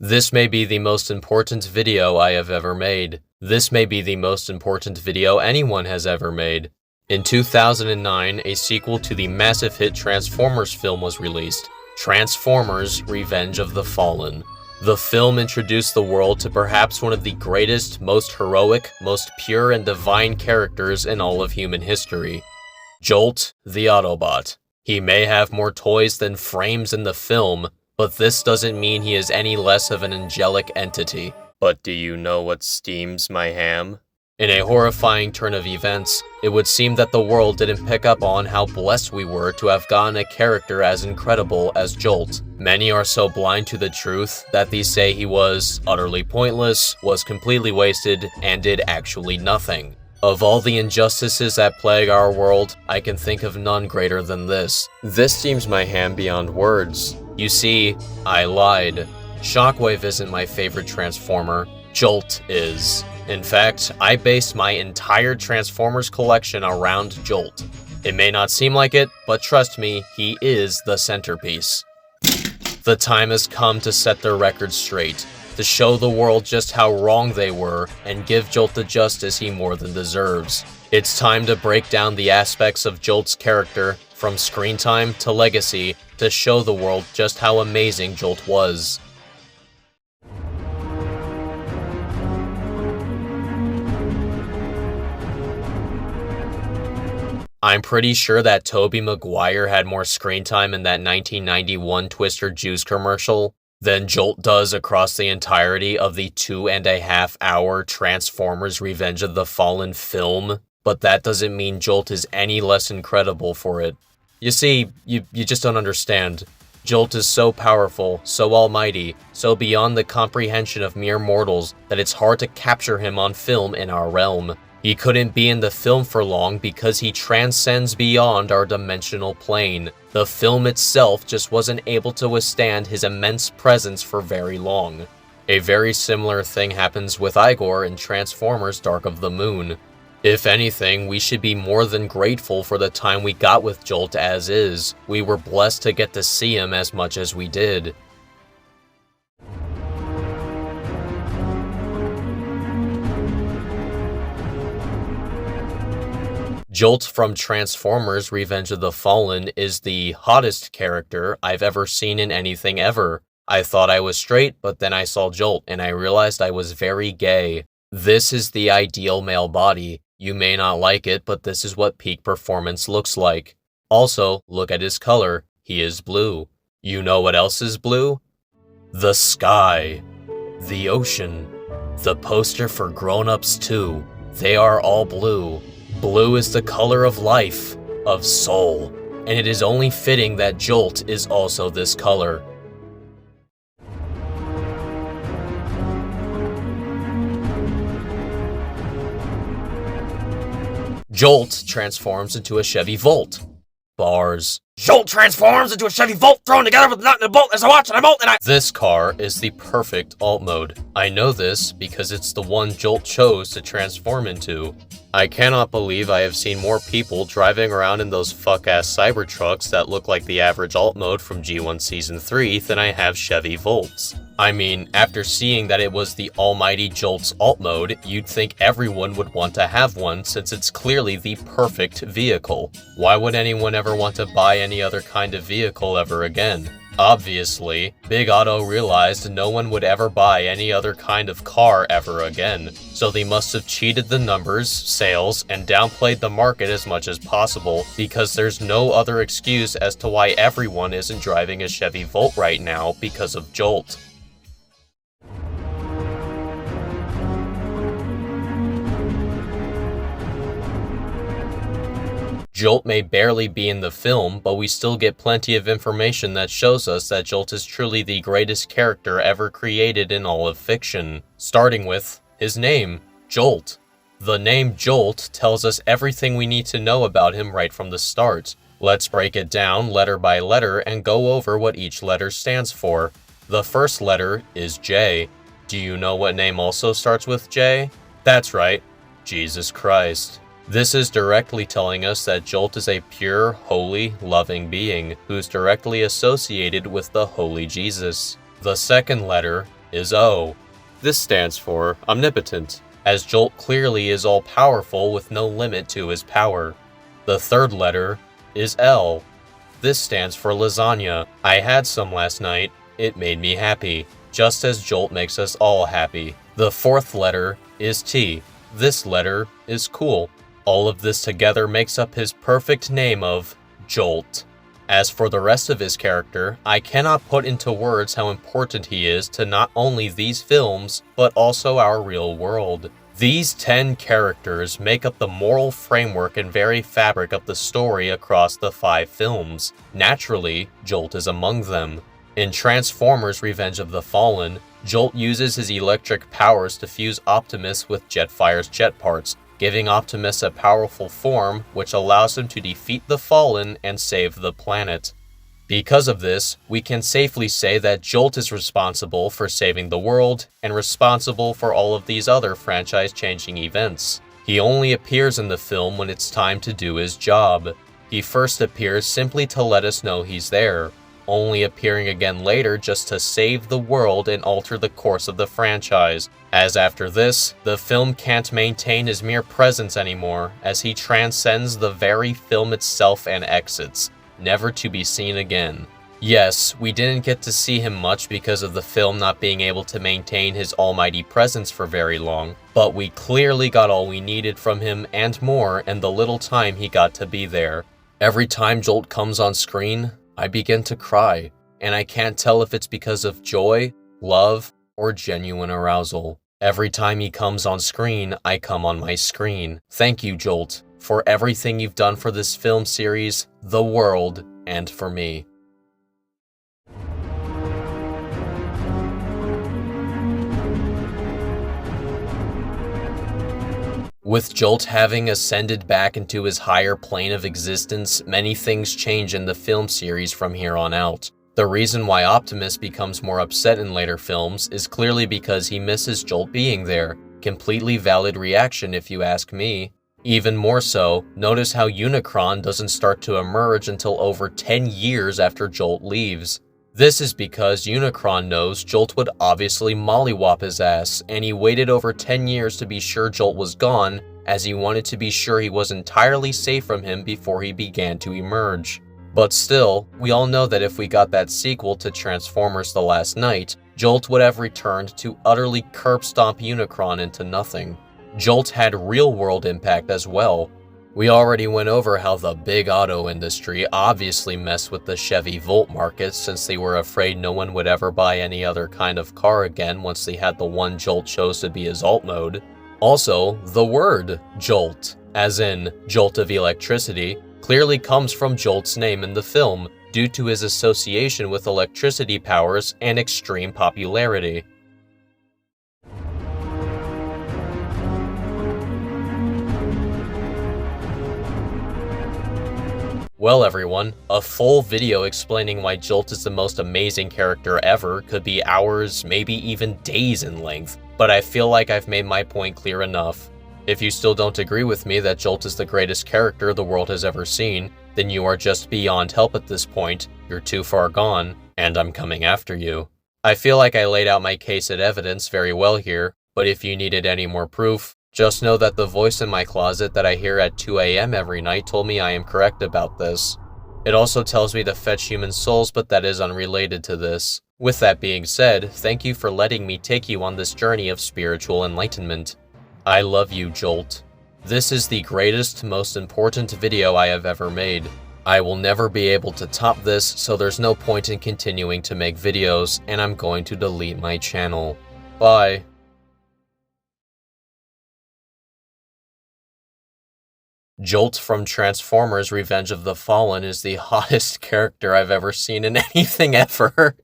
This may be the most important video I have ever made. This may be the most important video anyone has ever made. In 2009, a sequel to the massive hit Transformers film was released, Transformers: Revenge of the Fallen. The film introduced the world to perhaps one of the greatest, most heroic, most pure and divine characters in all of human history. Jolt, the Autobot. He may have more toys than frames in the film, but this doesn't mean he is any less of an angelic entity. But do you know what steams my ham? In a horrifying turn of events, it would seem that the world didn't pick up on how blessed we were to have gotten a character as incredible as Jolt. Many are so blind to the truth that they say he was utterly pointless, was completely wasted, and did actually nothing. Of all the injustices that plague our world, I can think of none greater than this. This steams my ham beyond words. You see, I lied. Shockwave isn't my favorite Transformer, Jolt is. In fact, I based my entire Transformers collection around Jolt. It may not seem like it, but trust me, he is the centerpiece. The time has come to set their record straight, to show the world just how wrong they were, and give Jolt the justice he more than deserves. It's time to break down the aspects of Jolt's character, from screen time to legacy, to show the world just how amazing Jolt was. I'm pretty sure that Tobey Maguire had more screen time in that 1991 Twister Juice commercial than Jolt does across the entirety of the 2.5-hour Transformers: Revenge of the Fallen film, but that doesn't mean Jolt is any less incredible for it. You see, you just don't understand. Jolt is so powerful, so almighty, so beyond the comprehension of mere mortals that it's hard to capture him on film in our realm. He couldn't be in the film for long because he transcends beyond our dimensional plane. The film itself just wasn't able to withstand his immense presence for very long. A very similar thing happens with Igor in Transformers: Dark of the Moon. If anything, we should be more than grateful for the time we got with Jolt as is. We were blessed to get to see him as much as we did. Jolt from Transformers: Revenge of the Fallen is the hottest character I've ever seen in anything ever. I thought I was straight, but then I saw Jolt and I realized I was very gay. This is the ideal male body. You may not like it, but this is what peak performance looks like. Also, look at his color. He is blue. You know what else is blue? The sky. The ocean. The poster for grown-ups too. They are all blue. Blue is the color of life, of soul, and it is only fitting that Jolt is also this color. Jolt transforms into a Chevy Volt. Bars. Jolt transforms into a Chevy Volt thrown together with a nut and a bolt as I watch and I bolt and I— This car is the perfect alt mode. I know this because it's the one Jolt chose to transform into. I cannot believe I have seen more people driving around in those fuck-ass Cybertrucks that look like the average alt mode from G1 Season 3 than I have Chevy Volts. I mean, after seeing that it was the almighty Jolt's alt mode, you'd think everyone would want to have one since it's clearly the perfect vehicle. Why would anyone ever want to buy any other kind of vehicle ever again? Obviously, Big Otto realized no one would ever buy any other kind of car ever again, so they must have cheated the numbers, sales, and downplayed the market as much as possible, because there's no other excuse as to why everyone isn't driving a Chevy Volt right now because of Jolt. Jolt may barely be in the film, but we still get plenty of information that shows us that Jolt is truly the greatest character ever created in all of fiction. Starting with his name, Jolt. The name Jolt tells us everything we need to know about him right from the start. Let's break it down letter by letter and go over what each letter stands for. The first letter is J. Do you know what name also starts with J? That's right, Jesus Christ. This is directly telling us that Jolt is a pure, holy, loving being who's directly associated with the Holy Jesus. The second letter, is O. This stands for omnipotent, as Jolt clearly is all-powerful with no limit to his power. The third letter is L. This stands for lasagna. I had some last night. It made me happy, just as Jolt makes us all happy. The fourth letter is T. This letter is cool. All of this together makes up his perfect name of Jolt. As for the rest of his character, I cannot put into words how important he is to not only these films, but also our real world. These 10 characters make up the moral framework and very fabric of the story across the 5 films. Naturally, Jolt is among them. In Transformers: Revenge of the Fallen, Jolt uses his electric powers to fuse Optimus with Jetfire's jet parts, giving Optimus a powerful form which allows him to defeat the Fallen and save the planet. Because of this, we can safely say that Jolt is responsible for saving the world and responsible for all of these other franchise-changing events. He only appears in the film when it's time to do his job. He first appears simply to let us know he's there, only appearing again later just to save the world and alter the course of the franchise, as after this, the film can't maintain his mere presence anymore, as he transcends the very film itself and exits, never to be seen again. Yes, we didn't get to see him much because of the film not being able to maintain his almighty presence for very long, but we clearly got all we needed from him and more in the little time he got to be there. Every time Jolt comes on screen, I begin to cry, and I can't tell if it's because of joy, love, or genuine arousal. Every time he comes on screen, I come on my screen. Thank you, Jolt, for everything you've done for this film series, the world, and for me. With Jolt having ascended back into his higher plane of existence, many things change in the film series from here on out. The reason why Optimus becomes more upset in later films is clearly because he misses Jolt being there. Completely valid reaction if you ask me. Even more so, notice how Unicron doesn't start to emerge until over 10 years after Jolt leaves. This is because Unicron knows Jolt would obviously mollywop his ass, and he waited over 10 years to be sure Jolt was gone, as he wanted to be sure he was entirely safe from him before he began to emerge. But still, we all know that if we got that sequel to Transformers: The Last Knight, Jolt would have returned to utterly curb-stomp Unicron into nothing. Jolt had real-world impact as well. We already went over how the big auto industry obviously messed with the Chevy Volt market since they were afraid no one would ever buy any other kind of car again once they had the one Jolt chose to be his alt mode. Also, the word Jolt, as in jolt of electricity, clearly comes from Jolt's name in the film due to his association with electricity powers and extreme popularity. Well everyone, a full video explaining why Jolt is the most amazing character ever could be hours, maybe even days in length, but I feel like I've made my point clear enough. If you still don't agree with me that Jolt is the greatest character the world has ever seen, then you are just beyond help at this point, you're too far gone, and I'm coming after you. I feel like I laid out my case and evidence very well here, but if you needed any more proof, just know that the voice in my closet that I hear at 2 AM every night told me I am correct about this. It also tells me to fetch human souls, but that is unrelated to this. With that being said, thank you for letting me take you on this journey of spiritual enlightenment. I love you, Jolt. This is the greatest, most important video I have ever made. I will never be able to top this, so there's no point in continuing to make videos, and I'm going to delete my channel. Bye. Jolt from Transformers: Revenge of the Fallen is the hottest character I've ever seen in anything ever.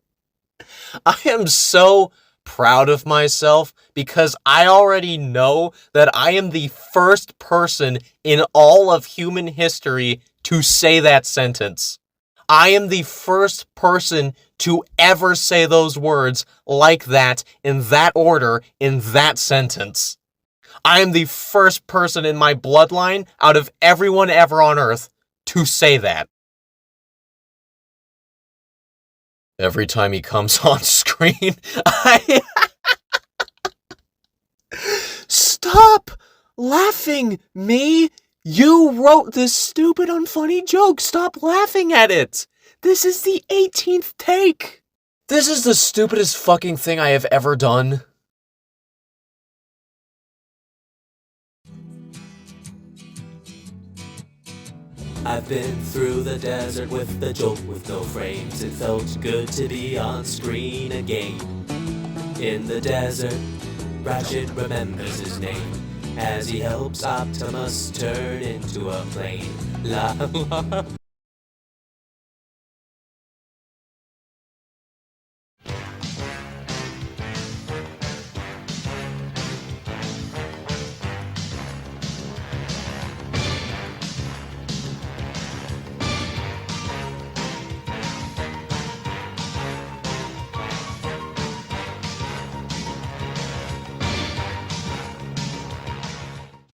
I am so proud of myself because I already know that I am the first person in all of human history to say that sentence. I am the first person to ever say those words like that, in that order, in that sentence. I am the first person in my bloodline, out of everyone ever on Earth, to say that. Every time he comes on screen, screen. Stop laughing, me! You wrote this stupid, unfunny joke. Stop laughing at it. This is the 18th take. This is the stupidest fucking thing I have ever done. I've been through the desert with the joke with no frames. It felt good to be on screen again. In the desert, Ratchet remembers his name as he helps Optimus turn into a plane. La la.